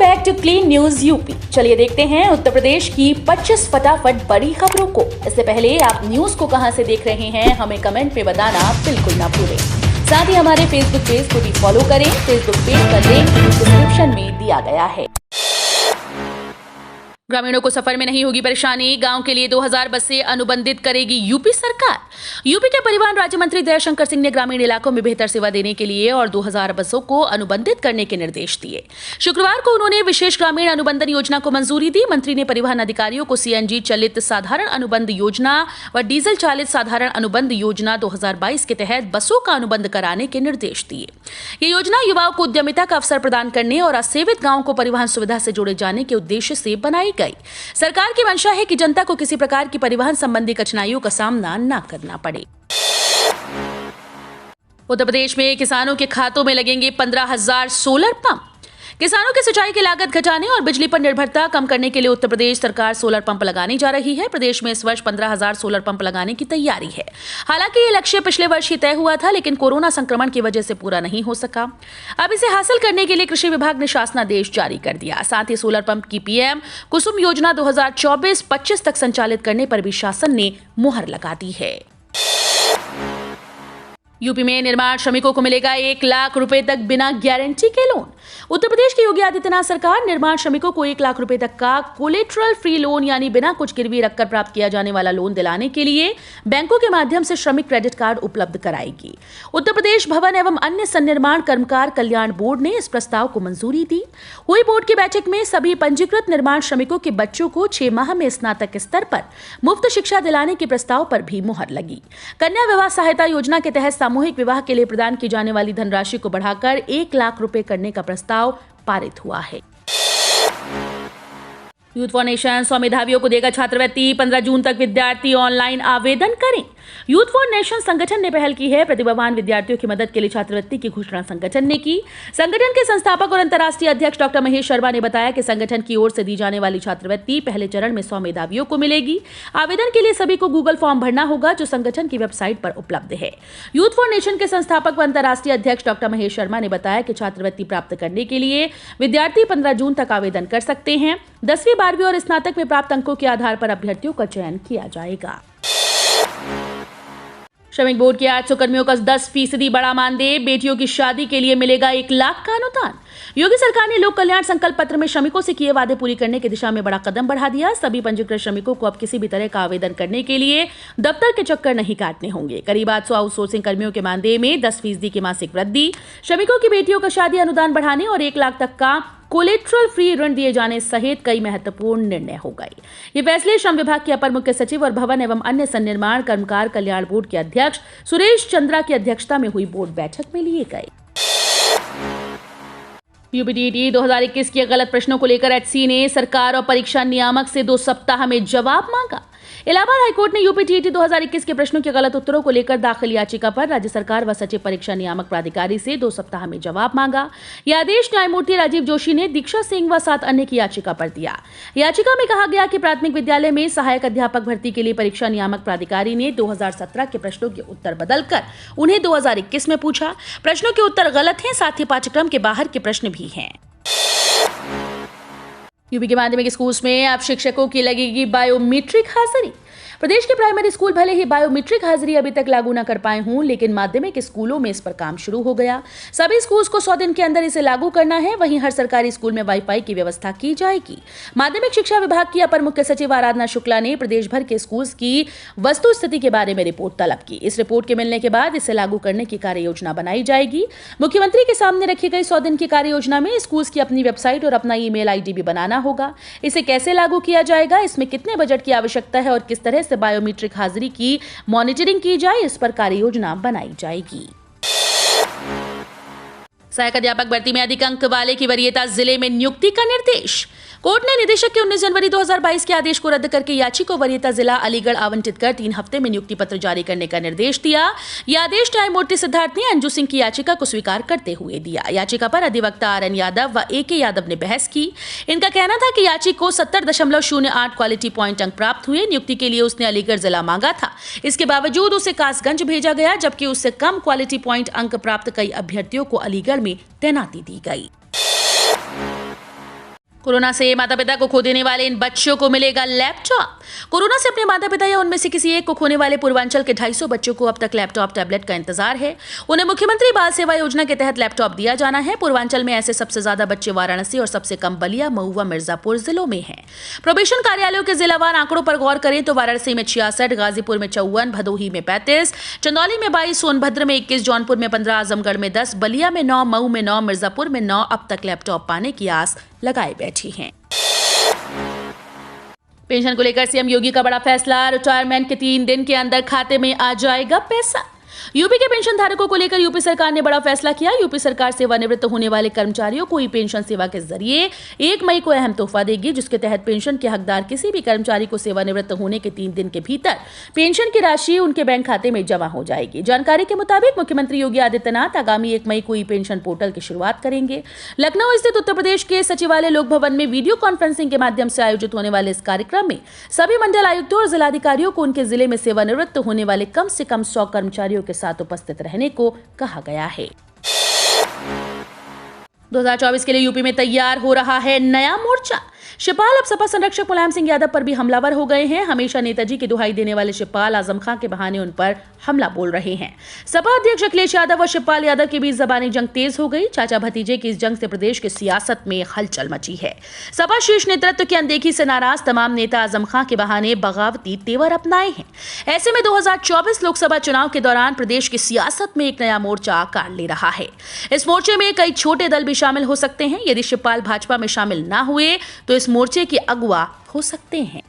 Back to clean news UP. चलिए देखते हैं उत्तर प्रदेश की 25 फटाफट बड़ी खबरों को। इससे पहले आप न्यूज को कहां से देख रहे हैं हमें कमेंट में बताना बिल्कुल ना भूलें। साथ ही हमारे फेसबुक पेज को भी फॉलो करें। फेसबुक पेज का लिंक डिस्क्रिप्शन में दिया गया है। ग्रामीणों को सफर में नहीं होगी परेशानी, गांव के लिए 2000 बसें अनुबंधित करेगी यूपी सरकार। यूपी के परिवहन राज्य मंत्री दयाशंकर सिंह ने ग्रामीण इलाकों में बेहतर सेवा देने के लिए और 2000 बसों को अनुबंधित करने के निर्देश दिए। शुक्रवार को उन्होंने विशेष ग्रामीण अनुबंधन योजना को मंजूरी दी। मंत्री ने परिवहन अधिकारियों को सीएनजी चलित साधारण अनुबंध योजना व डीजल चालित साधारण अनुबंध योजना 2022 के तहत बसों का अनुबंध कराने के निर्देश दिए। ये योजना युवाओं को उद्यमिता का अवसर प्रदान करने और असेवित गांवों को परिवहन सुविधा से जोड़े जाने के उद्देश्य से बनाई गई। सरकार की मंशा है कि जनता को किसी प्रकार की परिवहन संबंधी कठिनाइयों का सामना न करना पड़े। उत्तर प्रदेश में किसानों के खातों में लगेंगे 15,000 सोलर पंप। किसानों की सिंचाई की लागत घटाने और बिजली पर निर्भरता कम करने के लिए उत्तर प्रदेश सरकार सोलर पंप लगाने जा रही है। प्रदेश में इस वर्ष 15,000 सोलर पंप लगाने की तैयारी है। हालांकि ये लक्ष्य पिछले वर्ष ही तय हुआ था, लेकिन कोरोना संक्रमण की वजह से पूरा नहीं हो सका। अब इसे हासिल करने के लिए कृषि विभाग ने शासनादेश जारी कर दिया। साथ ही सोलर पंप की पीएम कुसुम योजना 2024-25 तक संचालित करने पर भी शासन ने मुहर लगा दी है। यूपी में निर्माण श्रमिकों को मिलेगा 1 लाख रुपए तक बिना गारंटी के लोन। उत्तर प्रदेश की योगी आदित्यनाथ सरकार निर्माण श्रमिकों को 1 लाख रुपए तक का कोलेटरल फ्री लोन यानी बिना कुछ गिरवी रखकर प्राप्त किया जाने वाला लोन दिलाने के लिए बैंकों के माध्यम से श्रमिक क्रेडिट कार्ड उपलब्ध कराएगी। उत्तर प्रदेश भवन एवं अन्य सन्निर्माण कर्मकार कल्याण बोर्ड ने इस प्रस्ताव को मंजूरी दी। हुई बोर्ड की बैठक में सभी पंजीकृत निर्माण श्रमिकों के बच्चों को 6 माह में स्नातक स्तर पर मुफ्त शिक्षा दिलाने के प्रस्ताव पर भी मुहर लगी। कन्या विवाह सहायता योजना के तहत सामूहिक विवाह के लिए प्रदान की जाने वाली धनराशि को बढ़ाकर 1 लाख रुपए करने का प्रस्ताव पारित हुआ है। यूथ फॉर नेशन 100 मेधावियों को देगा छात्रवृत्ति। 15 जून तक विद्यार्थी ऑनलाइन आवेदन करें। यूथ फॉर नेशन संगठन ने पहल की है। प्रतिभावान विद्यार्थियों की मदद के लिए छात्रवृत्ति की घोषणा संगठन ने की। संगठन के संस्थापक और अंतर्राष्ट्रीय अध्यक्ष डॉक्टर महेश शर्मा ने बताया कि संगठन की ओर से दी जाने वाली छात्रवृत्ति पहले चरण में 100 मेधावियों को मिलेगी। आवेदन के लिए सभी को गूगल फॉर्म भरना होगा, जो संगठन की वेबसाइट पर उपलब्ध है। यूथ फॉर नेशन के संस्थापक व अंतर्राष्ट्रीय अध्यक्ष डॉक्टर महेश शर्मा ने बताया कि छात्रवृत्ति प्राप्त करने के लिए विद्यार्थी 15 जून तक आवेदन कर सकते हैं। 10वीं 12वीं और स्नातक में प्राप्त अंकों के आधार पर अभ्यर्थियों का चयन किया जाएगा। श्रमिक बोर्ड के 800 कर्मियों का 10% बड़ा मानदेय। बेटियों की शादी के लिए मिलेगा 1 लाख का अनुदान। योगी सरकार ने लोक कल्याण संकल्प पत्र में श्रमिकों से किए वादे पूरी करने की दिशा में बड़ा कदम बढ़ा दिया। सभी पंजीकृत श्रमिकों को अब किसी भी तरह का आवेदन करने के लिए दफ्तर के चक्कर नहीं काटने होंगे। करीब 800 आउटसोर्सिंग कर्मियों के मानदेय में 10% की मासिक वृद्धि, श्रमिकों की बेटियों का शादी अनुदान बढ़ाने और 1 लाख तक का कोलेट्रल फ्री ऋण दिए जाने सहित कई महत्वपूर्ण निर्णय हो गए। ये फैसले श्रम विभाग के अपर मुख्य सचिव और भवन एवं अन्य सन्निर्माण कर्मकार कल्याण बोर्ड के अध्यक्ष सुरेश चंद्रा की अध्यक्षता में हुई बोर्ड बैठक में लिए गए। यूपीटीईटी 2021 के गलत प्रश्नों को लेकर एचसी ने सरकार और परीक्षा नियामक से 2 सप्ताह में जवाब मांगा। इलाहाबाद हाईकोर्ट ने यूपीटीईटी 2021 के प्रश्नों के गलत उत्तरों को लेकर दाखिल याचिका पर राज्य सरकार व सचिव परीक्षा नियामक प्राधिकारी से 2 सप्ताह में जवाब मांगा। यह आदेश न्यायमूर्ति राजीव जोशी ने दीक्षा सिंह व 7 अन्य की याचिका पर दिया। याचिका में कहा गया कि प्राथमिक विद्यालय में सहायक अध्यापक भर्ती के लिए परीक्षा नियामक प्राधिकारी ने 2017 के प्रश्नों के उत्तर बदलकर उन्हें 2021 में पूछा। प्रश्नों के उत्तर गलत हैं, साथ ही पाठ्यक्रम के बाहर के प्रश्न भी हैं। यूपी के माध्यमिक स्कूल में अब शिक्षकों की लगेगी बायोमीट्रिक हाजिरी। प्रदेश के प्राइमरी स्कूल भले ही बायोमीट्रिक हाजिरी अभी तक लागू न कर पाए हों, लेकिन माध्यमिक स्कूलों में इस पर काम शुरू हो गया। सभी स्कूल्स को 100 दिन के अंदर इसे लागू करना है। वहीं हर सरकारी स्कूल में वाईफाई की व्यवस्था की जाएगी। माध्यमिक शिक्षा विभाग की अपर मुख्य सचिव आराधना शुक्ला ने प्रदेश भर के स्कूल्स की वस्तु स्थिति के बारे में रिपोर्ट तलब की। इस रिपोर्ट के मिलने के बाद इसे लागू करने की कार्य योजना बनाई जाएगी। मुख्यमंत्री के सामने रखी गई 100 दिन की कार्य योजना में स्कूल्स की अपनी वेबसाइट और अपना ईमेल आईडी भी बनाना होगा। इसे कैसे लागू किया जाएगा, इसमें कितने बजट की आवश्यकता है और किस तरह से बायोमीट्रिक हाजिरी की मॉनिटरिंग की जाए, इस पर कार्य योजना बनाई जाएगी। सहायक अध्यापक भर्ती में अधिक अंक वाले की वरीयता जिले में नियुक्ति का निर्देश। कोर्ट ने निदेशक के 19 जनवरी 2022 के आदेश को रद्द करके याची को वरीयता जिला अलीगढ़ आवंटित कर 3 हफ्ते में नियुक्ति पत्र जारी करने का निर्देश दिया। यह आदेश न्यायमूर्ति सिद्धार्थ ने अंजू सिंह की याचिका को स्वीकार करते हुए दिया। याचिका पर अधिवक्ता आरएन यादव व एके यादव ने बहस की। इनका कहना था कि याची को 70.08 क्वालिटी पॉइंट अंक प्राप्त हुए। नियुक्ति के लिए उसने अलीगढ़ जिला मांगा था। इसके बावजूद उसे कासगंज भेजा गया, जबकि उससे कम क्वालिटी पॉइंट अंक प्राप्त कई अभ्यर्थियों को अलीगढ़ में तैनाती दी गई। कोरोना से माता पिता को खो देने वाले इन बच्चों को मिलेगा लैपटॉप। कोरोना से अपने माता पिता या उनमें से किसी एक को खोने वाले पूर्वांचल के 250 बच्चों को अब तक लैपटॉप टैबलेट का इंतजार है। उन्हें मुख्यमंत्री बाल सेवा योजना के तहत लैपटॉप दिया जाना है। पूर्वांचल में ऐसे सबसे ज्यादा बच्चे वाराणसी और सबसे कम बलिया, महुआ, मिर्जापुर जिलों में हैं। प्रोबेशन कार्यालयों के जिलावार आंकड़ों पर गौर करें तो वाराणसी में 66, गाजीपुर में 54, भदोही में 35, चंदौली में 22, सोनभद्र में 21, जौनपुर में 15, आजमगढ़ में 10, बलिया में 9, मऊ में 9, मिर्जापुर में 9 अब तक लैपटॉप पाने की आस लगाए बैठी हैं। पेंशन को लेकर सीएम योगी का बड़ा फैसला, रिटायरमेंट के 3 दिन के अंदर खाते में आ जाएगा पैसा। यूपी के पेंशन धारकों को लेकर यूपी सरकार ने बड़ा फैसला किया। यूपी सरकार सेवानिवृत्त होने वाले कर्मचारियों को ई पेंशन सेवा के जरिए 1 मई को अहम तोहफा देगी, जिसके तहत पेंशन के हकदार किसी भी कर्मचारी को सेवानिवृत्त होने के 3 दिन के भीतर पेंशन की राशि उनके बैंक खाते में जमा हो जाएगी। जानकारी के मुताबिक मुख्यमंत्री योगी आदित्यनाथ आगामी 1 मई को ई पेंशन पोर्टल की शुरुआत करेंगे। लखनऊ स्थित उत्तर प्रदेश के सचिवालय लोक भवन में वीडियो कॉन्फ्रेंसिंग के माध्यम से आयोजित होने वाले इस कार्यक्रम में सभी मंडल आयुक्तों और जिलाधिकारियों को उनके जिले में सेवानिवृत्त होने वाले कम से कम 100 कर्मचारियों के साथ उपस्थित रहने को कहा गया है। 2024 के लिए यूपी में तैयार हो रहा है नया मोर्चा। शिवपाल अब सपा संरक्षक मुलायम सिंह यादव पर भी हमलावर हो गए हैं। हमेशा नेताजी की दुहाई देने वाले शिवपाल आजम खां के बहाने उन पर हमला बोल रहे हैं। सपा अध्यक्ष अखिलेश यादव और शिवपाल यादव के बीच जबानी जंग तेज हो गई। चाचा भतीजे की इस जंग से प्रदेश की सियासत में हलचल मची है। सपा शीर्ष नेतृत्व की अनदेखी से नाराज तमाम नेता आजम खां के बहाने बगावती तेवर अपनाए हैं। ऐसे में 2024 लोकसभा चुनाव के दौरान प्रदेश की सियासत में एक नया मोर्चा आकार ले रहा है। इस मोर्चे में कई छोटे दल भी शामिल हो सकते हैं। यदि शिवपाल भाजपा में शामिल न हुए तो इस मोर्चे के अगुवा हो सकते हैं।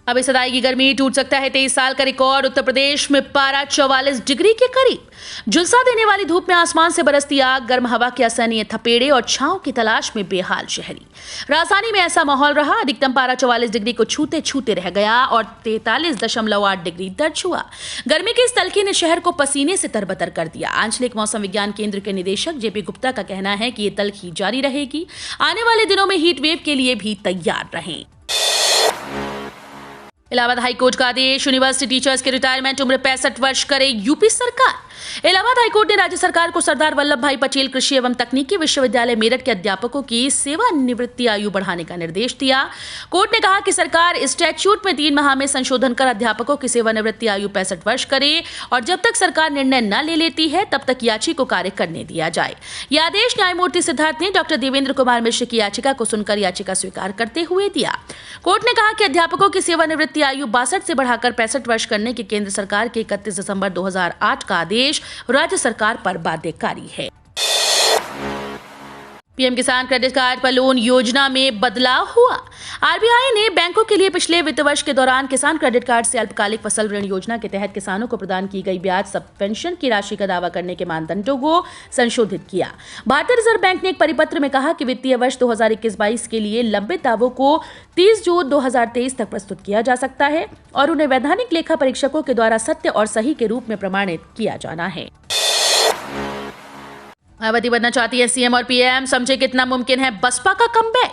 अब इस सदाई की गर्मी, टूट सकता है 23 साल का रिकॉर्ड। उत्तर प्रदेश में पारा 44 डिग्री के करीब। झुलसा देने वाली धूप में आसमान से बरसती आग, गर्म हवा के असहनीय थपेड़े और छांव की तलाश में बेहाल शहरी। राजधानी में ऐसा माहौल रहा। अधिकतम पारा 44 डिग्री को छूते छूते रह गया और 43.8 डिग्री दर्ज हुआ। गर्मी की इस तलखी ने शहर को पसीने से तरबतर कर दिया। आंचलिक मौसम विज्ञान केंद्र के निदेशक जेपी गुप्ता का कहना है कि ये तलखी जारी रहेगी। आने वाले दिनों में हीट वेव के लिए भी तैयार रहें। इलाहाबाद हाईकोर्ट का आदेश, यूनिवर्सिटी टीचर्स की रिटायरमेंट उम्र 65 वर्ष करे यूपी सरकार। इलाहाबाद हाईकोर्ट ने राज्य सरकार को सरदार वल्लभ भाई पटेल कृषि एवं तकनीकी विश्वविद्यालय मेरठ के अध्यापकों की सेवानिवृत्ति आयु बढ़ाने का निर्देश दिया। कोर्ट ने कहा कि सरकार स्टैट्यूट में 3 माह में संशोधन कर अध्यापकों की सेवानिवृत्ति आयु 65 वर्ष करे और जब तक सरकार निर्णय न ले लेती है तब तक याची को कार्य करने दिया जाए। यह आदेश न्यायमूर्ति सिद्धार्थ ने डॉक्टर देवेंद्र कुमार मिश्र की याचिका को सुनकर याचिका स्वीकार करते हुए दिया। कोर्ट ने कहा कि अध्यापकों की सेवानिवृत्ति आयु 62 से बढ़ाकर 65 वर्ष करने के केंद्र सरकार के 31 दिसंबर 2008 का आदेश राज्य सरकार पर बाध्यकारी है। पीएम किसान क्रेडिट कार्ड पर लोन योजना में बदलाव हुआ। आरबीआई ने बैंकों के लिए पिछले वित्त वर्ष के दौरान किसान क्रेडिट कार्ड से अल्पकालिक फसल ऋण योजना के तहत किसानों को प्रदान की गई ब्याज सबवेंशन की राशि का दावा करने के मानदंडों को संशोधित किया। भारतीय रिजर्व बैंक ने एक परिपत्र में कहा कि वित्तीय वर्ष 2021-22 के लिए लंबित दावों को 30 जून 2023 तक प्रस्तुत किया जा सकता है और उन्हें वैधानिक लेखा परीक्षकों के द्वारा सत्य और सही के रूप में प्रमाणित किया जाना है। मायावती बनना चाहती है सीएम और पीएम, समझे कितना मुमकिन है बसपा का कमबैक।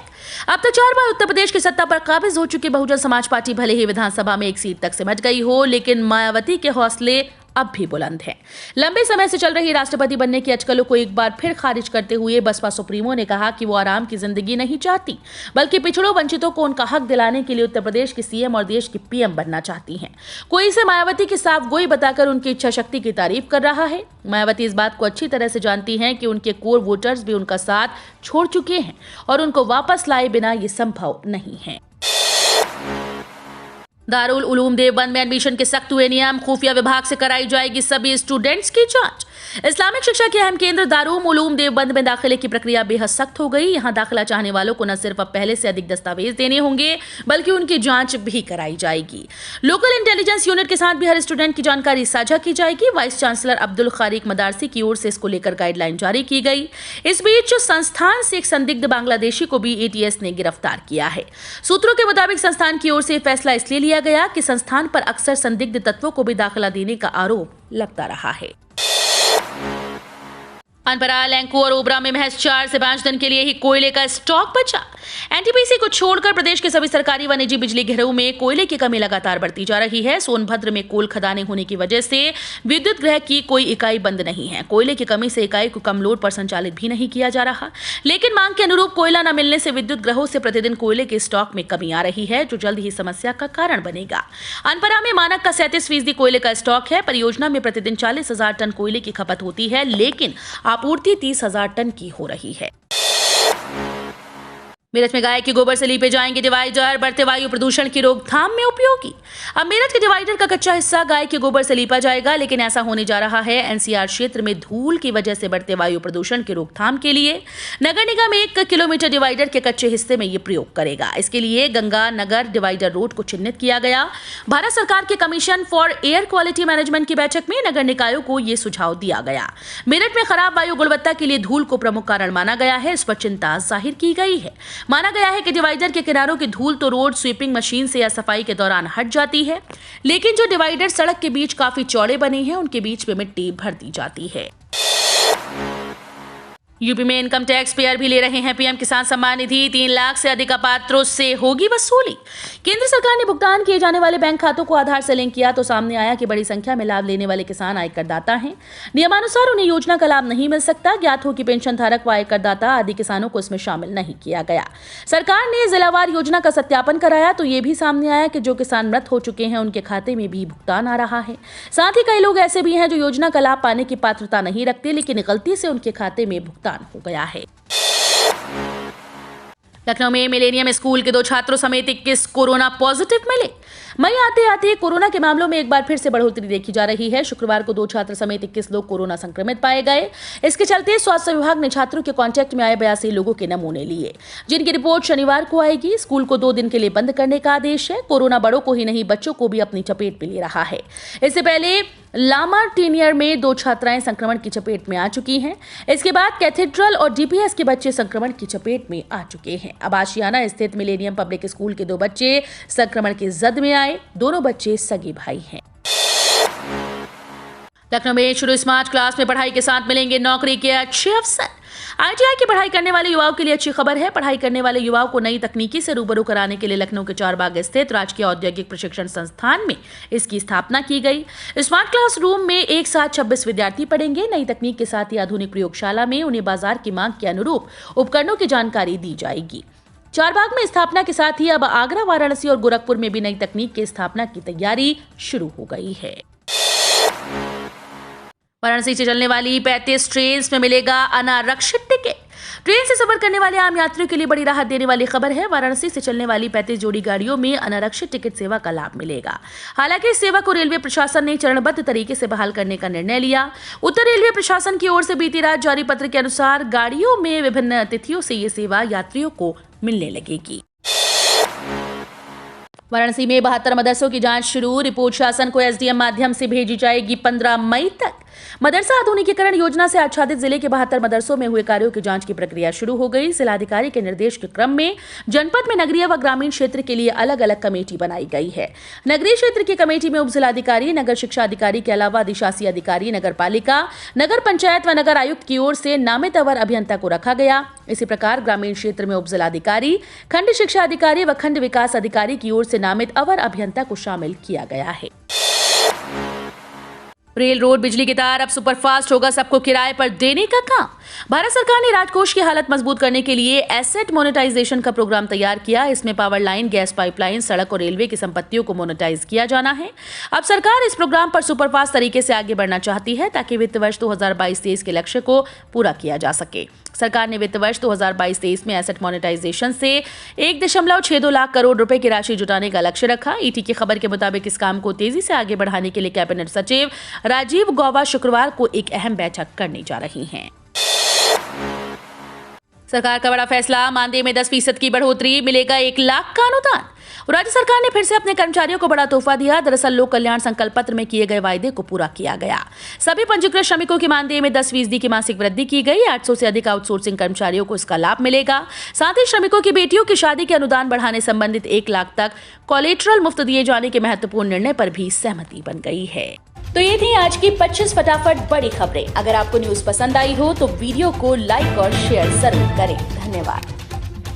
अब तक 4 बार उत्तर प्रदेश की सत्ता पर काबिज हो चुकी बहुजन समाज पार्टी भले ही विधानसभा में 1 सीट तक सिमट गई हो, लेकिन मायावती के हौसले अब भी बुलंद है। लंबे समय से चल रही राष्ट्रपति बनने की अटकलों को एक बार फिर खारिज करते हुए बसपा सुप्रीमो ने कहा कि वो आराम की जिंदगी नहीं चाहती, बल्कि पिछड़ों वंचितों को उनका हक दिलाने के लिए उत्तर प्रदेश की सीएम और देश की पीएम बनना चाहती हैं। कोई इसे मायावती की साफ गोई बताकर उनकी इच्छा शक्ति की तारीफ कर रहा है। मायावती इस बात को अच्छी तरह से जानती हैं कि उनके कोर वोटर्स भी उनका साथ छोड़ चुके हैं और उनको वापस लाए बिना ये संभव नहीं है। दारुल उलूम देवबंद में एडमिशन के सख्त हुए नियम, खुफिया विभाग से कराई जाएगी सभी स्टूडेंट्स की जांच। इस्लामिक शिक्षा के अहम केंद्र दारुल उलूम देवबंद में दाखिले की प्रक्रिया बेहद सख्त हो गई। यहां दाखिला चाहने वालों को न सिर्फ अब पहले से अधिक दस्तावेज देने होंगे, बल्कि उनकी जांच भी कराई जाएगी। लोकल इंटेलिजेंस यूनिट के साथ भी हर स्टूडेंट की जानकारी साझा की जाएगी। वाइस चांसलर अब्दुल खारिक मदारसी की ओर से इसको लेकर गाइडलाइन जारी की गई। इस बीच संस्थान से एक संदिग्ध बांग्लादेशी को भी एटीएस ने गिरफ्तार किया है। सूत्रों के मुताबिक संस्थान की ओर से फैसला इसलिए लिया गया कि संस्थान पर अक्सर संदिग्ध तत्वों को भी दाखिला देने का आरोप लगता रहा है। अनपरा, लैंको और ओबरा में महज 4 से 5 दिन के लिए ही कोयले का स्टॉक बचा। एनटीपीसी को छोड़कर प्रदेश के सभी सरकारी व निजी बिजली घरों में कोयले की कमी लगातार बढ़ती जा रही है। सोनभद्र में कोल खदानें होने की वजह से विद्युत गृह की कोई इकाई बंद नहीं है। कोयले की कमी से इकाई को कम लोड पर संचालित भी नहीं किया जा रहा, लेकिन मांग के अनुरूप कोयला न मिलने से विद्युत ग्रहों से प्रतिदिन कोयले के स्टॉक में कमी आ रही है, जो जल्द ही समस्या का कारण बनेगा। अनपरा में मानक का 37% कोयले का स्टॉक है। परियोजना में प्रतिदिन 40,000 टन कोयले की खपत होती है, लेकिन आपूर्ति 30,000 टन की हो रही है। मेरठ में गाय के गोबर से लीपे जाएंगे डिवाइडर, बढ़ते वायु प्रदूषण की रोकथाम में उपयोगी। अब मेरठ के डिवाइडर का कच्चा हिस्सा गाय के गोबर से लीपा जाएगा, लेकिन ऐसा होने जा रहा है एनसीआर क्षेत्र में धूल की वजह से बढ़ते वायु प्रदूषण की रोकथाम के लिए नगर निगम 1 किलोमीटर डिवाइडर के कच्चे हिस्से में ये प्रयोग करेगा। इसके लिए गंगा नगर डिवाइडर रोड को चिन्हित किया गया। भारत सरकार के commission for air quality management की बैठक में नगर निकायों को ये सुझाव दिया गया। मेरठ में खराब वायु गुणवत्ता के लिए धूल को प्रमुख कारण माना गया है। इस पर चिंता जाहिर की गई है। माना गया है कि डिवाइडर के किनारों की धूल तो रोड स्वीपिंग मशीन से या सफाई के दौरान हट जाती है, लेकिन जो डिवाइडर सड़क के बीच काफी चौड़े बने हैं, उनके बीच में मिट्टी भर दी जाती है। यूपी में इनकम टैक्स पेयर भी ले रहे हैं पीएम किसान सम्मान निधि। 3 लाख से अधिक अपात्रों से होगी वसूली। केंद्र सरकार ने भुगतान किए जाने वाले बैंक खातों को आधार से लिंक किया तो सामने आया कि बड़ी संख्या में लाभ लेने वाले किसान आयकरदाता हैं। नियमानुसार उन्हें योजना का लाभ नहीं मिल सकता। ज्ञात हो कि पेंशन धारक व आयकरदाता आदि किसानों को इसमें शामिल नहीं किया गया। सरकार ने जिलावार योजना का सत्यापन कराया तो ये भी सामने आया कि जो किसान मृत हो चुके हैं उनके खाते में भी भुगतान आ रहा है। साथ ही कई लोग ऐसे भी हैं जो योजना का लाभ पाने की पात्रता नहीं रखते, लेकिन गलती से उनके खाते में भुगतान हो गया है। लखनऊ में मिलेनियम स्कूल के 2 छात्रों समेत 21 कोरोना पॉजिटिव मिले। मई आते आते कोरोना के मामलों में एक बार फिर से बढ़ोतरी देखी जा रही है। शुक्रवार को 2 छात्र समेत 21 लोग कोरोना संक्रमित पाए गए। इसके चलते स्वास्थ्य विभाग ने छात्रों के कांटेक्ट में आए 82 लोगों के नमूने लिए, जिनकी रिपोर्ट शनिवार को आएगी। स्कूल को 2 दिन के लिए बंद करने का आदेश है। कोरोना बड़ों को ही नहीं, बच्चों को भी अपनी चपेट में ले रहा है। इससे पहले लामार्टिनियर में 2 छात्राएं संक्रमण की चपेट में आ चुकी हैं। इसके बाद कैथेड्रल और डीपीएस के बच्चे संक्रमण की चपेट में आ चुके हैं। अब आशियाना स्थित मिलेनियम पब्लिक स्कूल के 2 बच्चे संक्रमण की जद में आए। दोनों बच्चे सगे भाई हैं। लखनऊ में शुरू स्मार्ट क्लास में पढ़ाई के साथ मिलेंगे नौकरी के अच्छे अवसर। आईटीआई की पढ़ाई करने वाले युवाओं के लिए अच्छी खबर है। पढ़ाई करने वाले युवाओं को नई तकनीकी से रूबरू कराने के लिए लखनऊ के चारबाग स्थित राजकीय औद्योगिक प्रशिक्षण संस्थान में इसकी स्थापना की गई। स्मार्ट क्लास रूम में एक साथ 26 विद्यार्थी पढ़ेंगे। नई तकनीक के साथ ही आधुनिक प्रयोगशाला में उन्हें बाजार की मांग के अनुरूप उपकरणों की जानकारी दी जाएगी। चारबाग में स्थापना के साथ ही अब आगरा, वाराणसी और गोरखपुर में भी नई तकनीक की स्थापना की तैयारी शुरू हो गई है। वाराणसी से चलने वाली 35 ट्रेन में मिलेगा अनारक्षित टिकट। ट्रेन से सफर करने वाले आम यात्रियों के लिए बड़ी राहत देने वाली खबर है। वाराणसी से चलने वाली 35 जोड़ी गाड़ियों में अनारक्षित टिकट सेवा का लाभ मिलेगा। हालांकि इस सेवा को रेलवे प्रशासन ने चरणबद्ध तरीके से बहाल करने का निर्णय लिया। उत्तर रेलवे प्रशासन की ओर से बीती रात जारी पत्र के अनुसार गाड़ियों में विभिन्न तिथियों से ये सेवा यात्रियों को मिलने लगेगी। वाराणसी में 72 मदरसों की जांच शुरू। रिपोर्ट शासन को एसडीएम माध्यम से भेजी जाएगी 15 मई तक। मदरसा आधुनिकीकरण योजना से आच्छादित जिले के 72 मदरसों में हुए कार्यों की जांच की प्रक्रिया शुरू हो गई। जिलाधिकारी के निर्देश के क्रम में जनपद में नगरीय व ग्रामीण क्षेत्र के लिए अलग अलग कमेटी बनाई गई है। नगरीय क्षेत्र की कमेटी में उप जिलाधिकारी, नगर शिक्षा अधिकारी के अलावा अधिशासी अधिकारी, नगर पालिका, नगर पंचायत व नगर आयुक्त की ओर से नामित अवर अभियंता को रखा गया। इसी प्रकार ग्रामीण क्षेत्र में उप जिलाधिकारी, खंड शिक्षा अधिकारी व खंड विकास अधिकारी की ओर से नामित अवर अभियंता को शामिल किया गया है। रेल, रोड, बिजली के तार अब सुपरफास्ट होगा सबको किराए पर देने का काम। भारत सरकार ने राजकोष की हालत मजबूत करने के लिए एसेट मोनेटाइजेशन का प्रोग्राम तैयार किया। इसमें पावर लाइन, गैस पाइपलाइन, सड़क और रेलवे की संपत्तियों को मोनेटाइज किया जाना है। अब सरकार इस प्रोग्राम पर सुपरफास्ट तरीके से आगे बढ़ना चाहती है ताकि वित्त वर्ष 2022-23 के लक्ष्य को पूरा किया जा सके। सरकार ने वित्त वर्ष 2022-23 में एसेट मोनेटाइजेशन से 1.62 लाख करोड़ रुपए की राशि जुटाने का लक्ष्य रखा। ईटी की खबर के मुताबिक इस काम को तेजी से आगे बढ़ाने के लिए कैबिनेट सचिव राजीव गौबा शुक्रवार को एक अहम बैठक करने जा रही हैं। सरकार का बड़ा फैसला, मानदेय में 10% की बढ़ोतरी, मिलेगा 1 लाख का अनुदान। राज्य सरकार ने फिर से अपने कर्मचारियों को बड़ा तोहफा दिया। दरअसल लोक कल्याण संकल्प पत्र में किए गए वायदे को पूरा किया गया। सभी पंजीकृत श्रमिकों के मानदेय में 10% की मासिक वृद्धि की गई। 800 से अधिक आउटसोर्सिंग कर्मचारियों को इसका लाभ मिलेगा। साथ ही श्रमिकों की बेटियों की शादी के अनुदान बढ़ाने संबंधित 1 लाख तक कोलेटरल मुफ्त दिए जाने के महत्वपूर्ण निर्णय पर भी सहमति बन गई है। तो ये थी आज की 25 फटाफट बड़ी खबरें। अगर आपको न्यूज पसंद आई हो तो वीडियो को लाइक और शेयर जरूर करें। धन्यवाद।